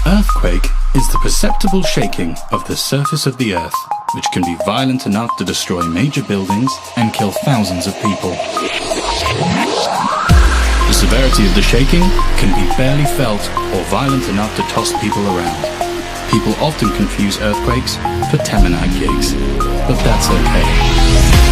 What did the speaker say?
An earthquake is the perceptible shaking of the surface of the earth, which can be violent enough to destroy major buildings and kill thousands of people. The severity of the shaking can be barely felt or violent enough to toss people around. People often confuse earthquakes for Temanite gigs, but that's okay.